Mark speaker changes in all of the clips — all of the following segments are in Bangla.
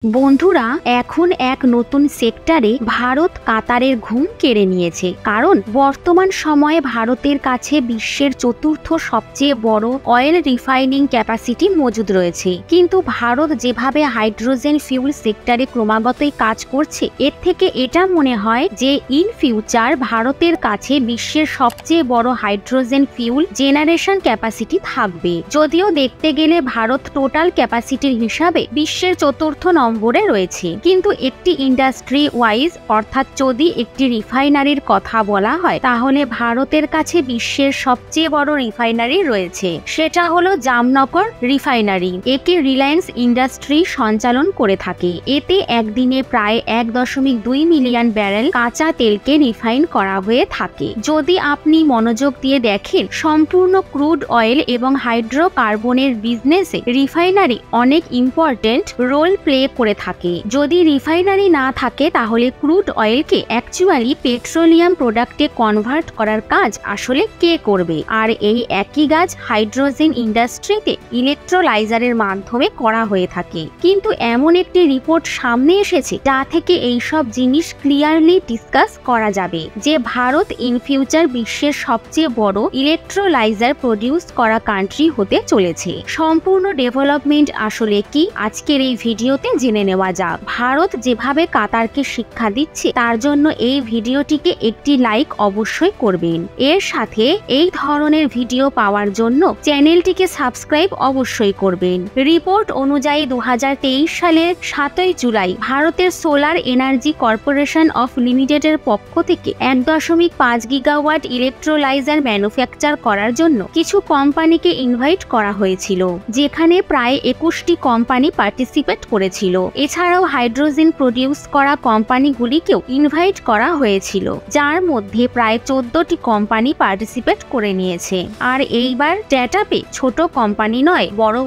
Speaker 1: বন্ধুরা, এখন এক নতুন সেক্টরে ভারত কাতারের ঘুম কেড়ে নিয়েছে। কারণ বর্তমান সময়ে ভারতের কাছে বিশ্বের চতুর্থ সবচেয়ে বড় অয়েল রিফাইনিং ক্যাপাসিটি মজুদ রয়েছে। কিন্তু ভারত যেভাবে হাইড্রোজেন ফিউল সেক্টরে ক্রমাগতই কাজ করছে, এর থেকে এটা মনে হয় যে ইন ফিউচার ভারতের কাছে বিশ্বের সবচেয়ে বড় হাইড্রোজেন ফিউল জেনারেশন ক্যাপাসিটি থাকবে। যদিও দেখতে গেলে ভারত টোটাল ক্যাপাসিটির হিসাবে বিশ্বের চতুর্থ নম্বরে রয়েছে, কিন্তু একটি ইন্ডাস্ট্রি ওয়াইজ অর্থাৎ যদি একটি রিফাইনারির কথা বলা হয়, তাহলে ভারতের কাছে বিশ্বের সবচেয়ে বড় রিফাইনারি রয়েছে, সেটা হলো জামনগর রিফাইনারি। একে রিলায়েন্স ইন্ডাস্ট্রি সঞ্চালন করে থাকে। এতে একদিনে প্রায় 1.2 মিলিয়ন ব্যারেল কাঁচা তেলকে রিফাইন করা হয়ে থাকে। যদি আপনি মনোযোগ দিয়ে দেখেন, সম্পূর্ণ ক্রুড অয়েল এবং হাইড্রোকার্বনের বিজনেসে রিফাইনারি অনেক ইম্পর্টেন্ট রোল প্লে করে থাকে। যদি রিফাইনারি না থাকে, তাহলে ক্রুড অয়েলকে অ্যাকচুয়ালি পেট্রোলিয়াম প্রোডাক্টে কনভার্ট করার কাজ আসলে কে করবে? আর এই একই কাজ হাইড্রোজেন ইন্ডাস্ট্রিতে ইলেকট্রোলাইজারের মাধ্যমে করা হয়ে থাকে। কিন্তু এমন একটি রিপোর্ট সামনে এসেছে যা থেকে এইসব জিনিস ক্লিয়ারলি ডিসকাস করা যাবে যে ভারত ইন ফিউচার বিশ্বের সবচেয়ে বড় ইলেকট্রোলাইজার প্রডিউস করা কান্ট্রি হতে চলেছে। সম্পূর্ণ ডেভেলপমেন্ট আসলে কি, আজকের এই ভিডিওতে জেনে নেওয়া যাক। ভারত যেভাবে কাতারকে শিক্ষা দিচ্ছে, তার জন্য এই ভিডিওটিকে একটি লাইক অবশ্যই করবেন। এর সাথে এই ধরনের ভিডিও পাওয়ার জন্য চ্যানেলটিকে সাবস্ক্রাইব অবশ্যই করবেন। রিপোর্ট অনুযায়ী 2023 সালের 7 জুলাই ভারতের সোলার এনার্জি কর্পোরেশন অফ লিমিটেডের পক্ষ থেকে 1.5 গিগাওয়াট ইলেকট্রোলাইজার ম্যানুফ্যাকচার করার জন্য কিছু কোম্পানিকে ইনভাইট করা হয়েছিল, যেখানে প্রায় 21টি কোম্পানি পার্টিসিপেট করেছিল। এছাড়াও হাইড্রোজেন প্রডিউস করা কোম্পানিগুলিকেও ইনভাইট করা হয়েছিল, যার মধ্যে প্রায় 14টি কোম্পানি পার্টিসিপেট করে নিয়েছে। আর এইবার ডেটাপে ছোট কোম্পানি নয়, বড়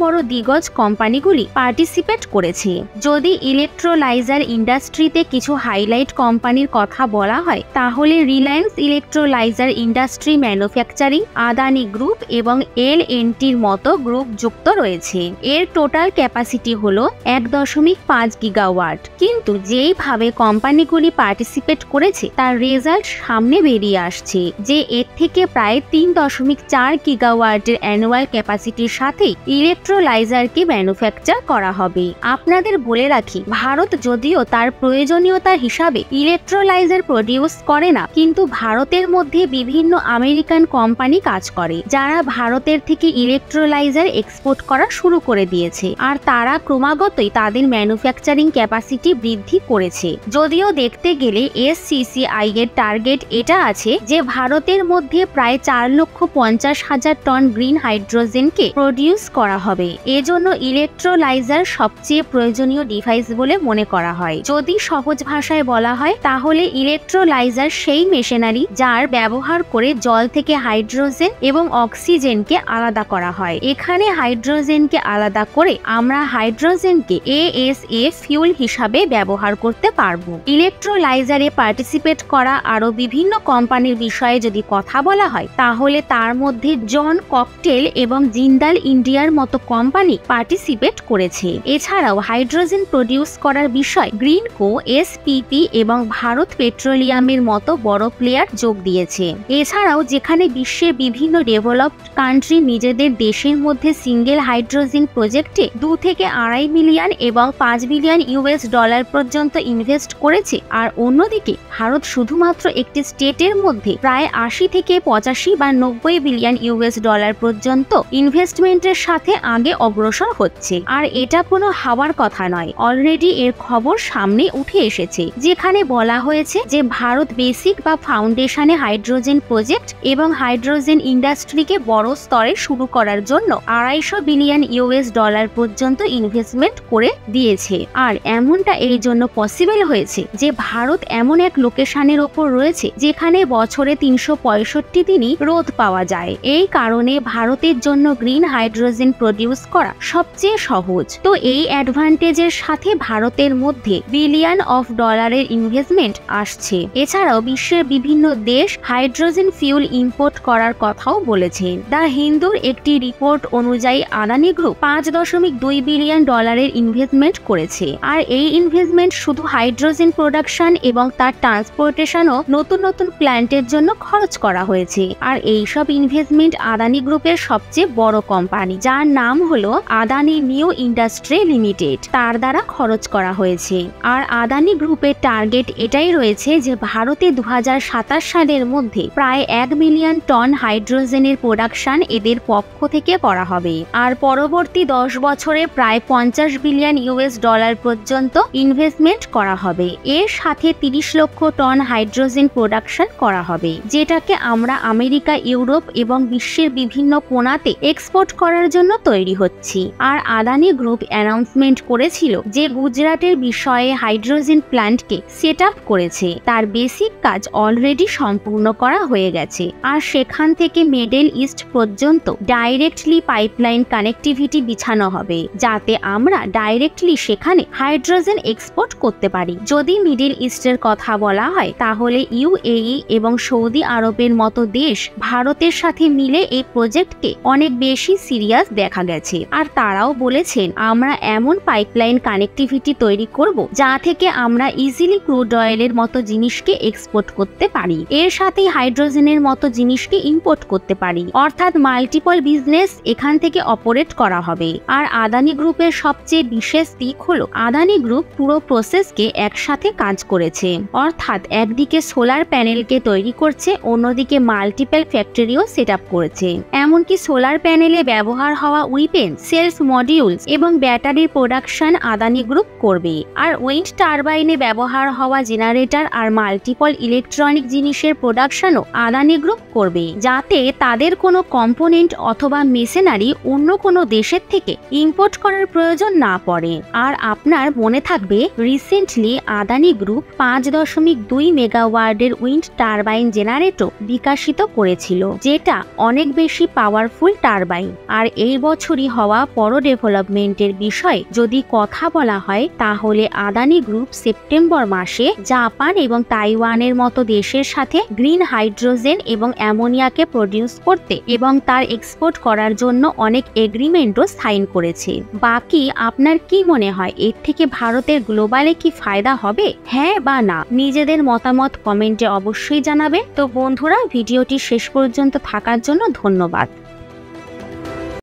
Speaker 1: বড় দিগ্গজ কোম্পানিগুলি পার্টিসিপেট করেছে। যদি ইলেকট্রোলাইজার ইন্ডাস্ট্রিতে কিছু হাইলাইট কোম্পানির কথা বলা হয়, তাহলে Reliance electrolyser industry manufacturing, Adani group এবং এল&টির মতো গ্রুপ যুক্ত রয়েছে। এর টোটাল ক্যাপাসিটি হলো 1.5 গিগাওয়াট। কিন্তু যেইভাবে কোম্পানিগুলি পার্টিসিপেট করেছে, তার রেজাল্ট সামনে বেরিয়ে আসছে যে এর থেকে প্রায় 3.4 গিগাওয়াটের অ্যানুয়াল ক্যাপাসিটির সাথে ইলেকট্রোলাইজারকে ম্যানুফ্যাকচার করা হবে। আপনাদের বলে রাখি, ভারত যদিও তার প্রয়োজনীয়তার হিসাবে ইলেকট্রোলাইজার প্রডিউস করে না, কিন্তু ভারতের মধ্যে বিভিন্ন আমেরিকান কোম্পানি কাজ করে, যারা ভারতের থেকে ইলেকট্রোলাইজার এক্সপোর্ট করা শুরু করে দিয়েছে। আর তারা ক্রমাগতই তাদের ম্যানুফ্যাকচারিং ক্যাপাসিটি বৃদ্ধি করেছে। যদিও দেখতে গেলে SCCI এর টার্গেট এটা আছে যে ভারতের মধ্যে প্রায় 4,50,000 টন গ্রিন হাইড্রোজেনকে প্রডিউস করা হবে। এজন্য ইলেকট্রোলাইজার সবচেয়ে প্রয়োজনীয় ডিভাইস বলে মনে করা হয়। যদি সহজ ভাষায় বলা হয়, তাহলে ইলেকট্রোলাইজার সেই মেশিনারি যার ব্যবহার করে জল থেকে হাইড্রোজেন এবং অক্সিজেনকে আলাদা করা হয়। এখানে হাইড্রোজেনকে আলাদা করে আমরা হাইড্রোজেনকে ASA ফিউল হিসাবে ব্যবহার করতে পারবো। ইলেকট্রোলাইজারে পার্টিসিপেট করা আরো বিভিন্ন কোম্পানির বিষয়ে যদি কথা বলা হয়, তাহলে তার মধ্যে জন ককটেল এবং জিন্দাল ইন্ডিয়ার মতো কোম্পানি পার্টিসিপেট করেছে। এছাড়াও হাইড্রোজেন প্রডিউস করার বিষয় গ্রিনকো, SPP এবং ভারত পেট্রোলিয়ামের মতো বড় প্লেয়ার যোগ দিয়েছে। এছাড়াও যেখানে বিশ্বের বিভিন্ন ডেভেলপড কান্ট্রি নিজেদের দেশের মধ্যে সিঙ্গেল হাইড্রোজেন প্রজেক্টে 2 থেকে 2.5 মিলিয়ন এবং 5 বিলিয়ন US ডলার পর্যন্ত ইনভেস্ট করেছে, আর অন্যদিকে ভারত শুধুমাত্র একটি স্টেটের মধ্যে প্রায় 80 থেকে 85 বা 90 বিলিয়ন US ডলার পর্যন্ত ইনভেস্টমেন্টের সাথে আগে অগ্রসর হচ্ছে। আর এটা কোনো হাওয়ার কথা নয়, অলরেডি এর খবর সামনে উঠে এসেছে, যেখানে বলা হয়েছে যে ভারত বেসিক বা ফাউন্ডেশনে হাইড্রোজেন প্রজেক্ট এবং হাইড্রোজেন ইন্ডাস্ট্রিকে বড় স্তরে শুরু করার জন্য 250 বিলিয়ন US ডলার পর্যন্ত ইনভেস্টমেন্ট করে দিয়েছে। আর এমনটা এই জন্য পসিবল হয়েছে যে ভারত এমন এক লোকেশনের ওপর রয়েছে যেখানে বছরে 365 দিনই রোদ পাওয়া যায়। এই কারণে ভারতের জন্য গ্রিন হাইড্রোজেন প্রডিউস করা সবচেয়ে সহজ। তো এই অ্যাডভান্টেজের সাথে ভারতের মধ্যে বিলিয়ন অফ ডলারের ইনভেস্টমেন্ট আসছে। এছাড়াও বিশ্বের বিভিন্ন দেশ হাইড্রোজেন ফিউল ইম্পোর্ট করার কথাও বলেছে। দ্য হিন্দুর একটি রিপোর্ট অনুযায়ী আদানি গ্রুপ 5.2 বিলিয়ন ডলারের ইনভেস্টমেন্ট ইনভেস্টমেন্ট করেছে। আর এই ইনভেস্টমেন্ট শুধু হাইড্রোজেন প্রোডাকশন এবং তার ট্রান্সপোর্টেশনও নতুন নতুন প্ল্যান্টের জন্য খরচ করা হয়েছে। আর এইসব ইনভেস্টমেন্ট আদানি গ্রুপের সবচেয়ে বড় কোম্পানি, যার নাম হলো আদানি নিউ ইন্ডাস্ট্রি লিমিটেড, তার দ্বারা খরচ করা হয়েছে। আর আদানি গ্রুপের টার্গেট এটাই রয়েছে যে ভারতে 2027 সালের মধ্যে প্রায় 1 মিলিয়ন টন হাইড্রোজেনের প্রোডাকশন এদের পক্ষ থেকে করা হবে। আর পরবর্তী 10 বছরে প্রায় 50 বিলিয়ন ইউএস ডলার পর্যন্ত ইনভেস্টমেন্ট করা হবে। এর সাথে 30 লক্ষ টন হাইড্রোজেন প্রোডাকশন করা হবে, যেটাকে আমরা আমেরিকা, ইউরোপ এবং বিশ্বের বিভিন্ন কোণাতে এক্সপোর্ট করার জন্য তৈরি হচ্ছি। আর আদানি গ্রুপ অ্যানাউন্সমেন্ট করেছিল যে গুজরাটের বিষয়ে হাইড্রোজেন প্ল্যান্টকে সেট আপ করেছে, তার বেসিক কাজ অলরেডি সম্পূর্ণ করা হয়ে গেছে। আর সেখান থেকে মিডল ইস্ট পর্যন্ত ডাইরেক্টলি পাইপলাইন কানেক্টিভিটি বিছানো হবে, যাতে আমরা ডাইরেক্টলি সেখানে হাইড্রোজেন এক্সপোর্ট করতে পারি। যদি মিডল ইস্টের কথা বলা হয় তাহলে ইউএই এবং সৌদি আরবের মতো দেশ ভারতের সাথে মিলে এই প্রজেক্টকে অনেক বেশি সিরিয়াস দেখা গেছে। আর তারাও বলেছেন আমরা এমন পাইপলাইন কানেক্টিভিটি তৈরি করব যা থেকে আমরা ইজিলি ক্রুড অয়েলের মতো জিনিসকে এক্সপোর্ট করতে পারি, এর সাথে হাইড্রোজেনের মতো জিনিসকে ইম্পোর্ট করতে পারি। অর্থাৎ মাল্টিপল বিজনেস এখান থেকে অপারেট করা হবে। আর আদানি গ্রুপের সবচেয়ে বিশেষ দিক হলো আদানি গ্রুপ পুরো প্রসেসকে একসাথে কাজ করেছে। অর্থাৎ একদিকে সোলার প্যানেলকে তৈরি করছে, অন্যদিকে মাল্টিপল ফ্যাক্টরিও সেট আপ করেছে। এমনকি সোলার প্যানেলে ব্যবহার হওয়া উইপেন, সেলস মডিউলস এবং ব্যাটারির প্রোডাকশন আদানি গ্রুপ করবে। আর উইন্ড টারবাইনে ব্যবহার হওয়া জেনারেটর আর মাল্টিপল ইলেকট্রনিক জিনিসের প্রোডাকশনও আদানি গ্রুপ করবে, যাতে তাদের কোনো কম্পোনেন্ট অথবা মেশিনারি অন্য কোনো দেশের থেকে ইম্পোর্ট করার প্রয়োজন না পড়ে। আর আপনার মনে থাকবে রিসেন্টলি আদানি গ্রুপ 5.2 মেগাওয়াটের উইন্ড টারবাইন জেনারেটর বিকশিত করেছিল, যেটা অনেক বেশি পাওয়ারফুল টারবাইন। আর এই বছরই হওয়া বড় ডেভেলপমেন্টের বিষয়ে যদি কথা বলা হয় তাহলে আদানি গ্রুপ সেপ্টেম্বর মাসে জাপান এবং তাইওয়ানের মতো দেশের সাথে গ্রিন হাইড্রোজেন এবং অ্যামোনিয়াকে প্রডিউস করতে এবং তার এক্সপোর্ট করার জন্য অনেক এগ্রিমেন্টও সাইন করেছে। বাকি আপনার কি মনে হয়, এর থেকে ভারতের গ্লোবালে কি ফায়দা হবে, হ্যাঁ বা না? নিজেদের মতামত কমেন্টে অবশ্যই জানাবেন। তো বন্ধুরা, ভিডিওটি শেষ পর্যন্ত থাকার জন্য ধন্যবাদ।